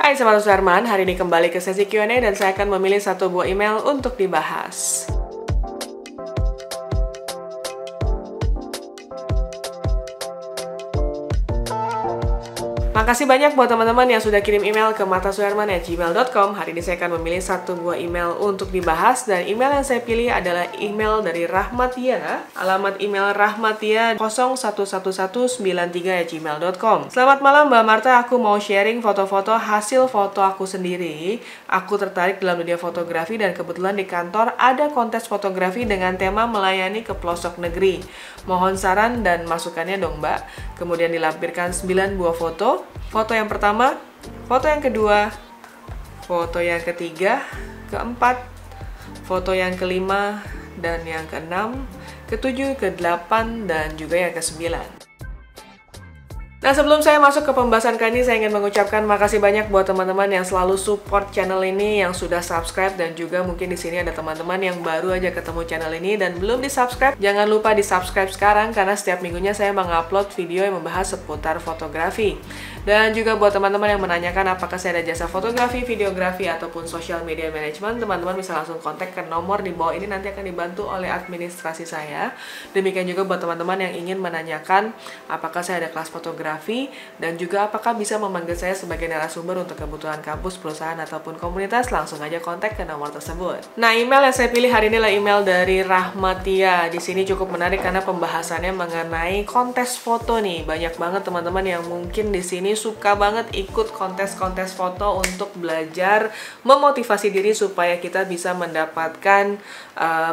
Hai Sobat Suherman, hari ini kembali ke sesi Q&A dan saya akan memilih satu buah email untuk dibahas. Makasih banyak buat teman-teman yang sudah kirim email ke matasuherman@gmail.com. Hari ini saya akan memilih satu buah email untuk dibahas, dan email yang saya pilih adalah email dari Rahmatia. Alamat email Rahmatia 011193@gmail.com. Selamat malam Mbak Marta, aku mau sharing foto-foto hasil foto aku sendiri. Aku tertarik dalam dunia fotografi dan kebetulan di kantor ada kontes fotografi dengan tema melayani ke pelosok negeri. Mohon saran dan masukannya dong Mbak. Kemudian dilampirkan 9 buah foto. Foto yang pertama, foto yang kedua, foto yang ketiga, keempat, foto yang kelima, dan yang keenam, ketujuh, kedelapan, dan juga yang kesembilan. Nah, sebelum saya masuk ke pembahasan kali ini, saya ingin mengucapkan makasih banyak buat teman-teman yang selalu support channel ini, yang sudah subscribe, dan juga mungkin di sini ada teman-teman yang baru aja ketemu channel ini dan belum di-subscribe. Jangan lupa di-subscribe sekarang karena setiap minggunya saya mengupload video yang membahas seputar fotografi. Dan juga buat teman-teman yang menanyakan apakah saya ada jasa fotografi, videografi, ataupun social media management, teman-teman bisa langsung kontak ke nomor di bawah ini, nanti akan dibantu oleh administrasi saya. Demikian juga buat teman-teman yang ingin menanyakan apakah saya ada kelas fotografi, dan juga apakah bisa memanggil saya sebagai narasumber untuk kebutuhan kampus, perusahaan, ataupun komunitas, langsung aja kontak ke nomor tersebut. Nah, email yang saya pilih hari ini adalah email dari Rahmatia. Di sini cukup menarik karena pembahasannya mengenai kontes foto nih. Banyak banget teman-teman yang mungkin di sini suka banget ikut kontes-kontes foto untuk belajar, memotivasi diri supaya kita bisa mendapatkan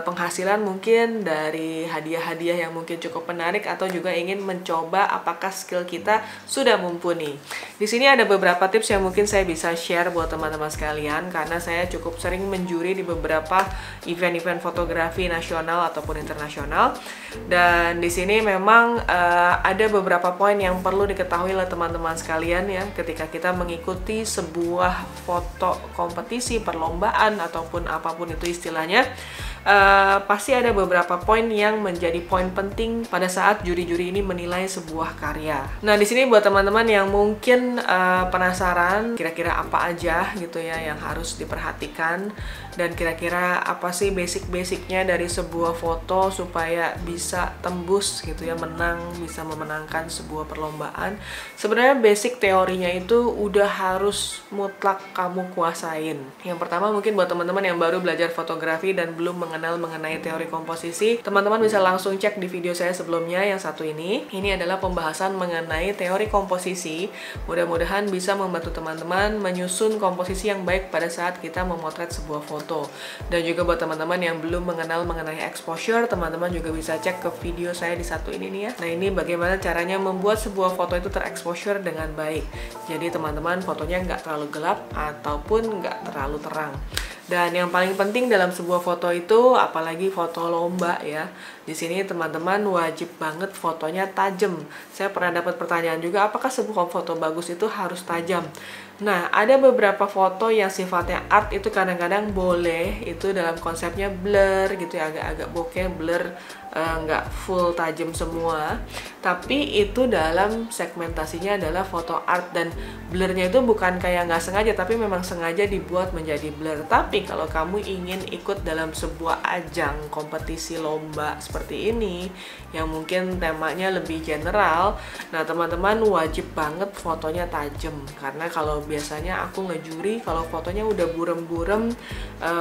penghasilan mungkin dari hadiah-hadiah yang mungkin cukup menarik, atau juga ingin mencoba apakah skill kita sudah mumpuni. Di sini ada beberapa tips yang mungkin saya bisa share buat teman-teman sekalian, karena saya cukup sering menjuri di beberapa event-event fotografi nasional ataupun internasional. Dan di sini memang ada beberapa poin yang perlu diketahui oleh teman-teman sekalian ya, ketika kita mengikuti sebuah foto kompetisi, perlombaan, ataupun apapun itu istilahnya. Pasti ada beberapa poin yang menjadi poin penting pada saat juri-juri ini menilai sebuah karya. Nah, di sini buat teman-teman yang mungkin penasaran kira-kira apa aja gitu ya yang harus diperhatikan, dan kira-kira apa sih basic-basicnya dari sebuah foto supaya bisa tembus gitu ya, bisa memenangkan sebuah perlombaan. Sebenarnya basic teorinya itu udah harus mutlak kamu kuasain. Yang pertama mungkin buat teman-teman yang baru belajar fotografi dan belum mengenai teori komposisi, teman-teman bisa langsung cek di video saya sebelumnya yang satu ini. Ini adalah pembahasan mengenai teori komposisi. Mudah-mudahan bisa membantu teman-teman menyusun komposisi yang baik pada saat kita memotret sebuah foto. Dan juga buat teman-teman yang belum mengenai exposure, teman-teman juga bisa cek ke video saya di satu ini nih ya. Nah, ini bagaimana caranya membuat sebuah foto itu terexposure dengan baik. Jadi teman-teman fotonya nggak terlalu gelap ataupun nggak terlalu terang. Dan yang paling penting dalam sebuah foto itu, apalagi foto lomba ya, di sini teman-teman wajib banget fotonya tajam. Saya pernah dapat pertanyaan juga, apakah sebuah foto bagus itu harus tajam? Nah, ada beberapa foto yang sifatnya art itu kadang-kadang boleh, itu dalam konsepnya blur gitu ya, agak-agak bokeh, blur, nggak full tajam semua. Tapi itu dalam segmentasinya adalah foto art, dan blurnya itu bukan kayak nggak sengaja, tapi memang sengaja dibuat menjadi blur. Tapi kalau kamu ingin ikut dalam sebuah ajang kompetisi lomba seperti ini, yang mungkin temanya lebih general, nah teman-teman wajib banget fotonya tajam. Karena kalau biasanya aku ngejuri, kalau fotonya udah burem-burem,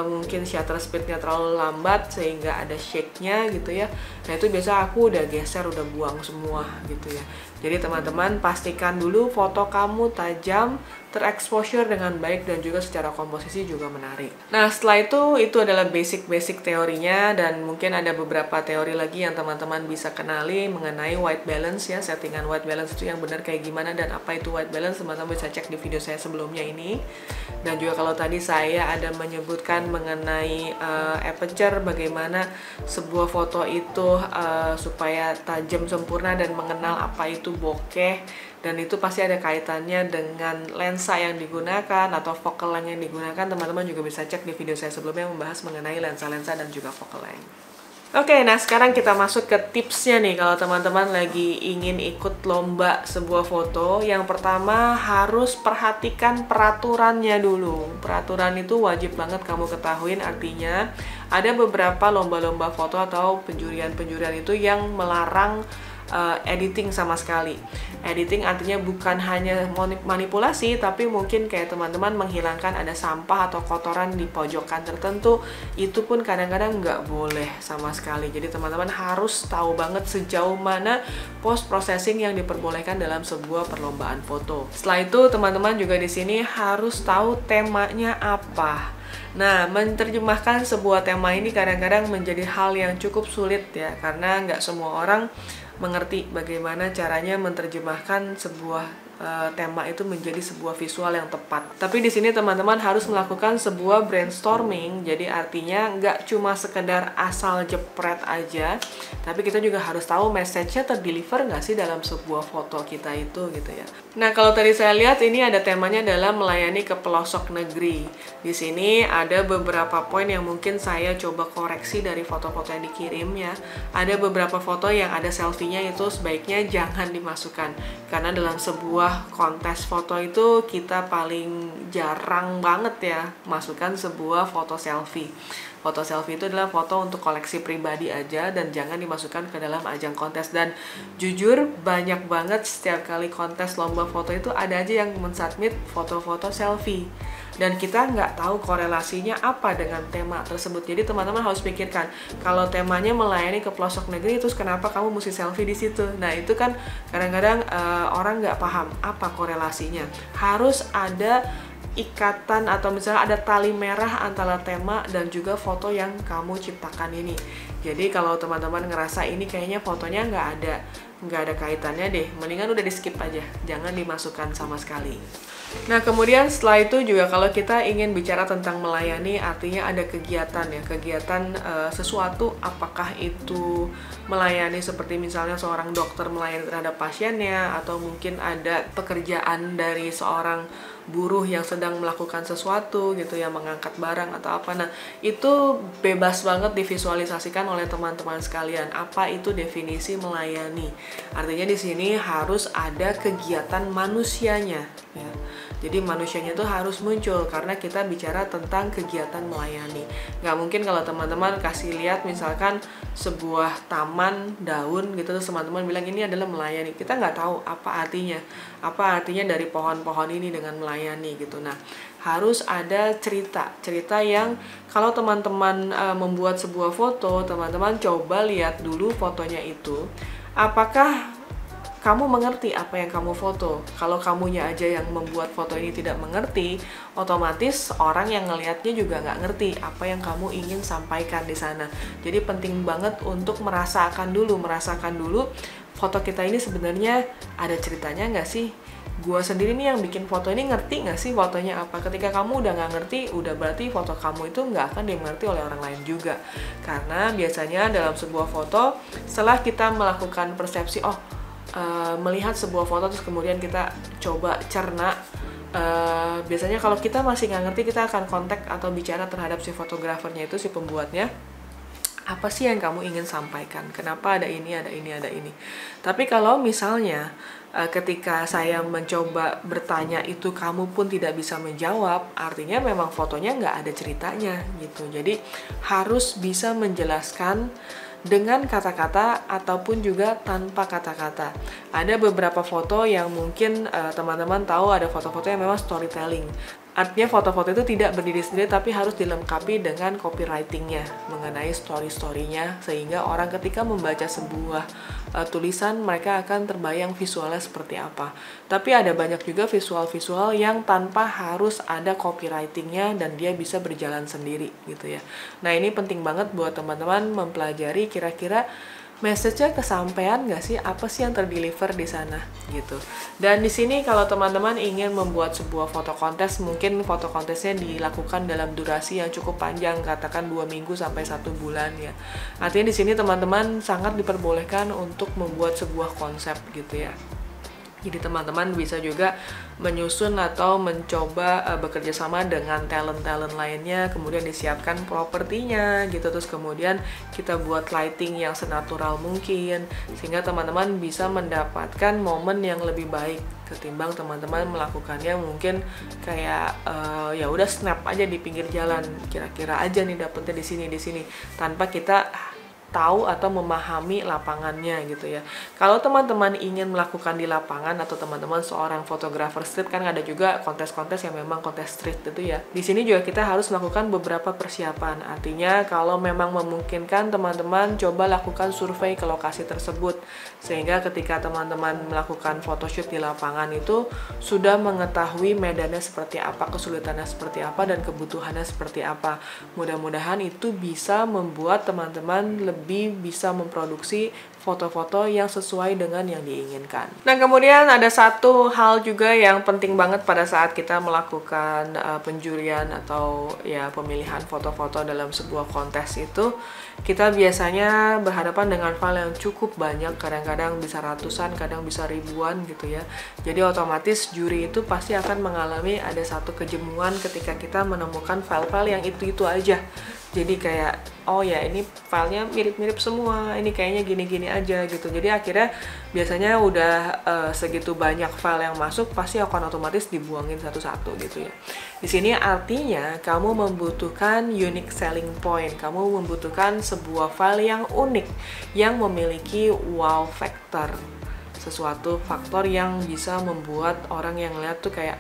mungkin shutter speednya terlalu lambat sehingga ada shake-nya gitu ya, nah itu biasa aku udah geser, udah buang semua gitu ya. Jadi teman-teman pastikan dulu foto kamu tajam, terexposure dengan baik, dan juga secara komposisi juga menarik. Nah, setelah itu adalah basic teorinya, dan mungkin ada beberapa teori lagi yang teman-teman bisa kenali mengenai white balance ya, settingan white balance itu yang benar kayak gimana, dan apa itu white balance teman-teman bisa cek di video saya sebelumnya ini. Dan juga kalau tadi saya ada menyebutkan mengenai aperture, bagaimana sebuah foto itu supaya tajam sempurna dan mengenal apa itu bokeh, dan itu pasti ada kaitannya dengan lensa yang digunakan atau focal length yang digunakan. Teman-teman juga bisa cek di video saya sebelumnya yang membahas mengenai lensa-lensa dan juga focal length. Oke, nah sekarang kita masuk ke tipsnya nih kalau teman-teman lagi ingin ikut lomba sebuah foto. Yang pertama harus perhatikan peraturannya dulu. Peraturan itu wajib banget kamu ketahuin, artinya ada beberapa lomba-lomba foto atau penjurian-penjurian itu yang melarang editing sama sekali. Editing artinya bukan hanya manipulasi, tapi mungkin kayak teman-teman menghilangkan ada sampah atau kotoran di pojokan tertentu, itu pun kadang-kadang nggak boleh sama sekali. Jadi teman-teman harus tahu banget sejauh mana post processing yang diperbolehkan dalam sebuah perlombaan foto. Setelah itu teman-teman juga di sini harus tahu temanya apa. Nah, menerjemahkan sebuah tema ini kadang-kadang menjadi hal yang cukup sulit ya, karena nggak semua orang mengerti bagaimana caranya menerjemahkan sebuah tema itu menjadi sebuah visual yang tepat. Tapi di sini teman-teman harus melakukan sebuah brainstorming, jadi artinya nggak cuma sekedar asal jepret aja, tapi kita juga harus tahu message-nya terdeliver nggak sih dalam sebuah foto kita itu gitu ya. Nah, kalau tadi saya lihat ini ada temanya adalah melayani ke pelosok negeri. Di sini ada beberapa poin yang mungkin saya coba koreksi dari foto-foto yang dikirim ya. Ada beberapa foto yang ada selfie-nya itu sebaiknya jangan dimasukkan, karena dalam sebuah kontes foto itu kita paling jarang banget ya masukkan sebuah foto selfie. Foto selfie itu adalah foto untuk koleksi pribadi aja dan jangan dimasukkan ke dalam ajang kontes. Dan jujur banyak banget setiap kali kontes lomba foto itu ada aja yang mensubmit foto-foto selfie, dan kita nggak tahu korelasinya apa dengan tema tersebut. Jadi teman-teman harus pikirkan, kalau temanya melayani ke pelosok negeri, terus kenapa kamu mesti selfie di situ? Nah itu kan kadang-kadang orang nggak paham apa korelasinya. Harus ada ikatan atau misalnya ada tali merah antara tema dan juga foto yang kamu ciptakan ini. Jadi kalau teman-teman ngerasa ini kayaknya fotonya nggak ada kaitannya deh, mendingan udah di skip aja, jangan dimasukkan sama sekali. Nah kemudian setelah itu juga kalau kita ingin bicara tentang melayani, artinya ada kegiatan ya, kegiatan sesuatu, apakah itu melayani seperti misalnya seorang dokter melayani terhadap pasiennya, atau mungkin ada pekerjaan dari seorang buruh yang sedang melakukan sesuatu gitu ya, mengangkat barang atau apa. Nah itu bebas banget divisualisasikan oleh teman-teman sekalian apa itu definisi melayani. Artinya di sini harus ada kegiatan manusianya ya. Jadi manusianya itu harus muncul karena kita bicara tentang kegiatan melayani. Nggak mungkin kalau teman-teman kasih lihat misalkan sebuah taman daun gitu, terus teman-teman bilang ini adalah melayani. Kita nggak tahu apa artinya. Apa artinya dari pohon-pohon ini dengan melayani gitu. Nah, harus ada cerita yang kalau teman-teman membuat sebuah foto, teman-teman coba lihat dulu fotonya itu. Apakah kamu mengerti apa yang kamu foto? Kalau kamunya aja yang membuat foto ini tidak mengerti, otomatis orang yang ngelihatnya juga nggak ngerti apa yang kamu ingin sampaikan di sana. Jadi penting banget untuk merasakan dulu foto kita ini sebenarnya ada ceritanya nggak sih? Gua sendiri nih yang bikin foto ini ngerti nggak sih fotonya apa? Ketika kamu udah nggak ngerti, udah berarti foto kamu itu nggak akan dimengerti oleh orang lain juga. Karena biasanya dalam sebuah foto, setelah kita melakukan persepsi, melihat sebuah foto terus kemudian kita coba cerna, biasanya kalau kita masih nggak ngerti, kita akan kontak atau bicara terhadap si fotografernya itu, si pembuatnya. Apa sih yang kamu ingin sampaikan? Kenapa ada ini, ada ini, ada ini? Tapi kalau misalnya ketika saya mencoba bertanya itu kamu pun tidak bisa menjawab, artinya memang fotonya nggak ada ceritanya gitu. Jadi harus bisa menjelaskan dengan kata-kata ataupun juga tanpa kata-kata. Ada beberapa foto yang mungkin teman-teman tahu, ada foto-foto yang memang storytelling. Artinya foto-foto itu tidak berdiri sendiri tapi harus dilengkapi dengan copywriting-nya mengenai story-story-nya, sehingga orang ketika membaca sebuah tulisan mereka akan terbayang visualnya seperti apa. Tapi ada banyak juga visual-visual yang tanpa harus ada copywriting-nya dan dia bisa berjalan sendiri gitu ya. Nah ini penting banget buat teman-teman mempelajari kira-kira message-nya kesampaian nggak sih, apa sih yang terdeliver di sana gitu. Dan di sini kalau teman-teman ingin membuat sebuah foto kontes, mungkin foto kontesnya dilakukan dalam durasi yang cukup panjang, katakan 2 minggu sampai 1 bulan ya. Artinya di sini teman-teman sangat diperbolehkan untuk membuat sebuah konsep gitu ya. Jadi teman-teman bisa juga menyusun atau mencoba bekerja sama dengan talent-talent lainnya, kemudian disiapkan propertinya gitu, terus kemudian kita buat lighting yang senatural mungkin, sehingga teman-teman bisa mendapatkan momen yang lebih baik ketimbang teman-teman melakukannya mungkin kayak ya udah snap aja di pinggir jalan, kira-kira aja nih dapetnya di sini tanpa kita tahu atau memahami lapangannya gitu ya. Kalau teman-teman ingin melakukan di lapangan atau teman-teman seorang fotografer street, kan ada juga kontes-kontes yang memang kontes street itu ya. Di sini juga kita harus melakukan beberapa persiapan. Artinya kalau memang memungkinkan, teman-teman coba lakukan survei ke lokasi tersebut, sehingga ketika teman-teman melakukan photoshoot di lapangan itu sudah mengetahui medannya seperti apa, kesulitannya seperti apa, dan kebutuhannya seperti apa. Mudah-mudahan itu bisa membuat teman-teman lebih bisa memproduksi foto-foto yang sesuai dengan yang diinginkan. Nah, kemudian ada satu hal juga yang penting banget pada saat kita melakukan penjurian atau ya pemilihan foto-foto dalam sebuah kontes itu, kita biasanya berhadapan dengan file yang cukup banyak, kadang-kadang bisa ratusan, kadang bisa ribuan gitu ya. Jadi otomatis juri itu pasti akan mengalami ada satu kejemuan ketika kita menemukan file-file yang itu-itu aja. Jadi kayak, oh ya ini filenya mirip-mirip semua, ini kayaknya gini-gini aja gitu. Jadi akhirnya biasanya udah segitu banyak file yang masuk, pasti akan otomatis dibuangin satu-satu gitu ya. Di sini artinya kamu membutuhkan unique selling point, kamu membutuhkan sebuah file yang unik, yang memiliki wow factor. Sesuatu faktor yang bisa membuat orang yang lihat tuh kayak,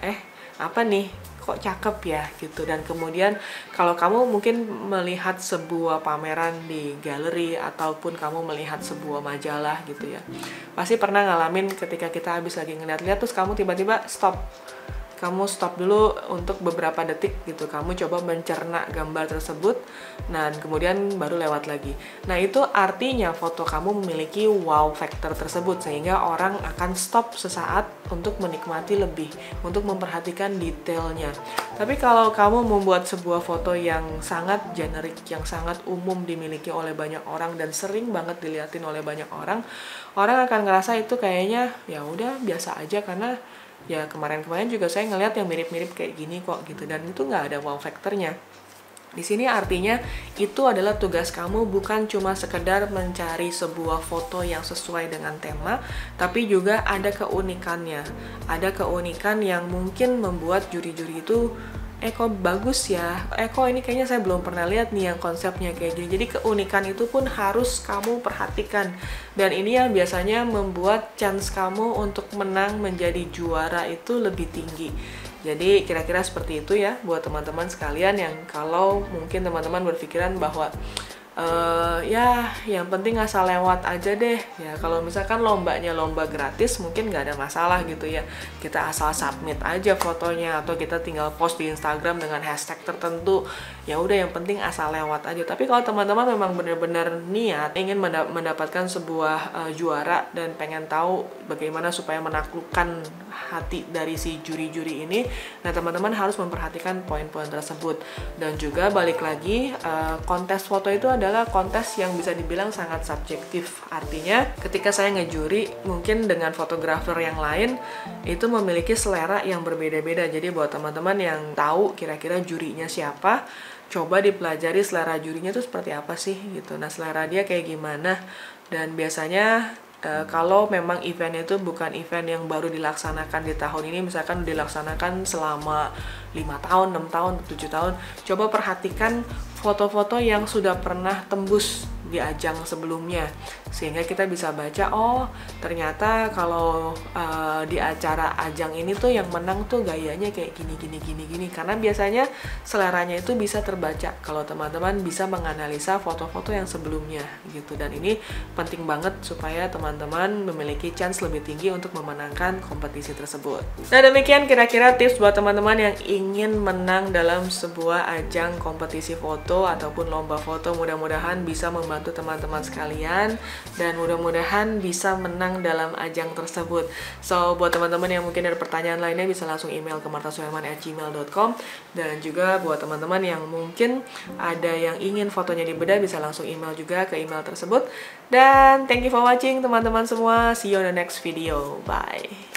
apa nih? Kok cakep ya gitu. Dan kemudian kalau kamu mungkin melihat sebuah pameran di galeri ataupun kamu melihat sebuah majalah gitu ya, pasti pernah ngalamin ketika kita habis lagi ngeliat-liat terus kamu tiba-tiba stop dulu untuk beberapa detik gitu, kamu coba mencerna gambar tersebut dan kemudian baru lewat lagi. Nah, itu artinya foto kamu memiliki wow factor tersebut, sehingga orang akan stop sesaat untuk menikmati lebih, untuk memperhatikan detailnya. Tapi kalau kamu membuat sebuah foto yang sangat generik, yang sangat umum dimiliki oleh banyak orang dan sering banget dilihatin oleh banyak orang akan ngerasa itu kayaknya ya udah biasa aja, karena ya kemarin-kemarin juga saya ngeliat yang mirip-mirip kayak gini kok gitu, dan itu nggak ada wow factornya. Di sini artinya itu adalah tugas kamu, bukan cuma sekedar mencari sebuah foto yang sesuai dengan tema, tapi juga ada keunikannya. Ada keunikan yang mungkin membuat juri-juri itu kok bagus ya, kok ini kayaknya saya belum pernah lihat nih yang konsepnya kayak gini. Jadi keunikan itu pun harus kamu perhatikan, dan ini yang biasanya membuat chance kamu untuk menang menjadi juara itu lebih tinggi. Jadi kira-kira seperti itu ya buat teman-teman sekalian, yang kalau mungkin teman-teman berpikiran bahwa ya yang penting asal lewat aja deh ya. Kalau misalkan lombanya lomba gratis mungkin nggak ada masalah gitu ya, kita asal submit aja fotonya atau kita tinggal post di Instagram dengan hashtag tertentu, ya udah yang penting asal lewat aja. Tapi kalau teman-teman memang benar-benar niat ingin mendapatkan sebuah juara dan pengen tahu bagaimana supaya menaklukkan hati dari si juri-juri ini, nah teman-teman harus memperhatikan poin-poin tersebut. Dan juga balik lagi, kontes foto itu adalah kontes yang bisa dibilang sangat subjektif. Artinya ketika saya ngejuri, mungkin dengan fotografer yang lain itu memiliki selera yang berbeda-beda. Jadi buat teman-teman yang tahu kira-kira jurinya siapa, coba dipelajari selera jurinya itu seperti apa sih gitu. Nah, selera dia kayak gimana. Dan biasanya kalau memang eventnya itu bukan event yang baru dilaksanakan di tahun ini, misalkan dilaksanakan selama 5 tahun, 6 tahun, 7 tahun, coba perhatikan foto-foto yang sudah pernah tembus di ajang sebelumnya, sehingga kita bisa baca, oh ternyata kalau di acara ajang ini tuh yang menang tuh gayanya kayak gini. Karena biasanya seleranya itu bisa terbaca kalau teman-teman bisa menganalisa foto-foto yang sebelumnya gitu. Dan ini penting banget supaya teman-teman memiliki chance lebih tinggi untuk memenangkan kompetisi tersebut. Nah, demikian kira-kira tips buat teman-teman yang ingin menang dalam sebuah ajang kompetisi foto ataupun lomba foto. Mudah-mudahan bisa membantu teman-teman sekalian dan mudah-mudahan bisa menang dalam ajang tersebut. So, buat teman-teman yang mungkin ada pertanyaan lainnya bisa langsung email ke martasuherman@gmail.com, dan juga buat teman-teman yang mungkin ada yang ingin fotonya dibedah bisa langsung email juga ke email tersebut. Dan thank you for watching teman-teman semua. See you on the next video. Bye.